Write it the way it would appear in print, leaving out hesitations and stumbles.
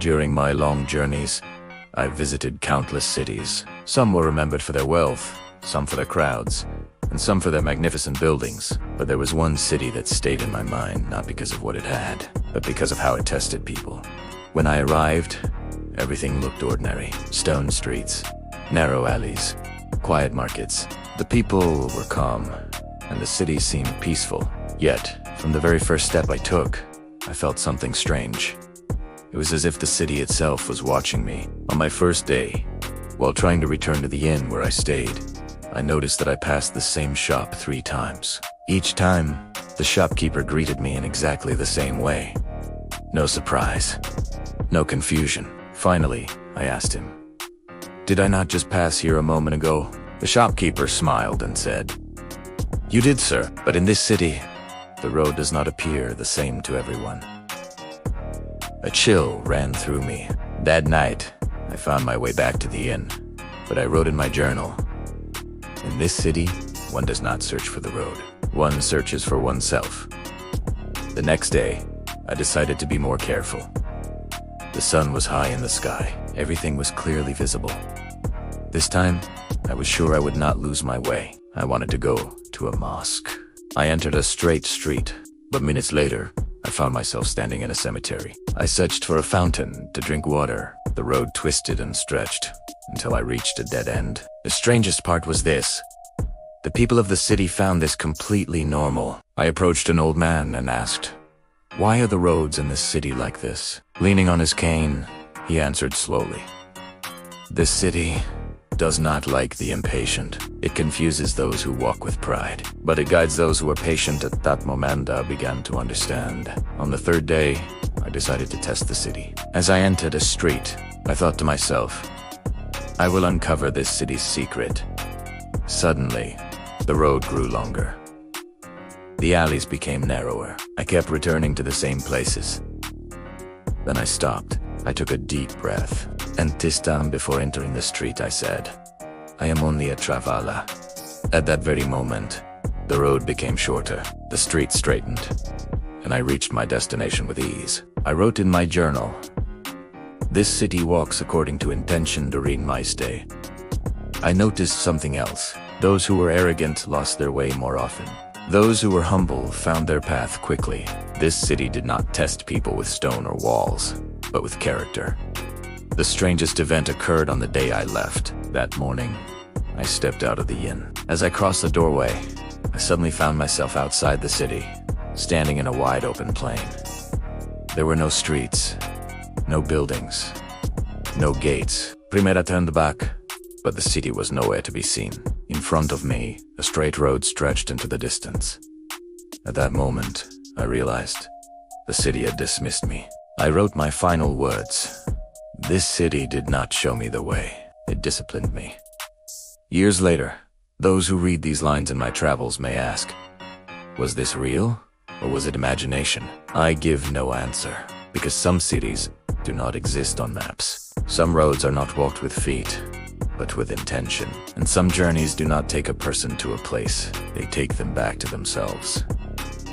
During my long journeys, I visited countless cities. Some were remembered for their wealth, some for their crowds, and some for their magnificent buildings. But there was one city that stayed in my mind, not because of what it had, but because of how it tested people. When I arrived, everything looked ordinary. Stone streets, narrow alleys, quiet markets. The people were calm, and the city seemed peaceful. Yet, from the very first step I took, I felt something strange. It was as if the city itself was watching me. On my first day, while trying to return to the inn where I stayed, I noticed that I passed the same shop 3 times. Each time, the shopkeeper greeted me in exactly the same way. No surprise, no confusion. Finally, I asked him, "Did I not just pass here a moment ago?" The shopkeeper smiled and said, "You did, sir, but in this city, the road does not appear the same to everyone." A chill ran through me. That night, I found my way back to the inn, but I wrote in my journal, "In this city, one does not search for the road. One searches for oneself." The next day, I decided to be more careful. The sun was high in the sky. Everything was clearly visible. This time, I was sure I would not lose my way. I wanted to go to a mosque. I entered a straight street, but minutes later, I found myself standing in a cemetery. I searched for a fountain to drink water. The road twisted and stretched until I reached a dead end. The strangest part was this. The people of the city found this completely normal. I approached an old man and asked, "Why are the roads in this city like this?" Leaning on his cane, he answered slowly, "This city does not like the impatient. It confuses those who walk with pride, but it guides those who are patient." At that moment, I began to understand. On the 3rd day, I decided to test the city. As I entered a street, I thought to myself, I will uncover this city's secret. Suddenly, the road grew longer. The alleys became narrower. I kept returning to the same places. Then I stopped. I took a deep breath. And this time before entering the street, I said, "I am only a traveler." At that very moment, the road became shorter. The street straightened, and I reached my destination with ease. I wrote in my journal, "This city walks according to intention during my stay." I noticed something else. Those who were arrogant lost their way more often. Those who were humble found their path quickly. This city did not test people with stone or walls, but with character. The strangest event occurred on the day I left. That morning, I stepped out of the inn. As I crossed the doorway, I suddenly found myself outside the city, standing in a wide open plain. There were no streets, no buildings, no gates. Primera turned back, but the city was nowhere to be seen. In front of me, a straight road stretched into the distance. At that moment, I realized the city had dismissed me. I wrote my final words. This city did not show me the way. It disciplined me. Years later, those who read these lines in my travels may ask, was this real or was it imagination? I give no answer, because some cities do not exist on maps. Some roads are not walked with feet, but with intention. And some journeys do not take a person to a place. They take them back to themselves.